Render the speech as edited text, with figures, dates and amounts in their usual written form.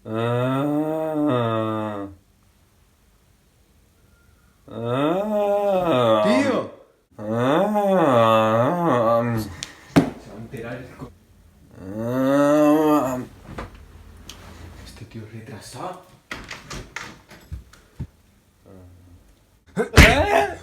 Ah, ah, ¡Tío! ah, Se va a enterar ah. Este tío es retrasado. ¿Eh?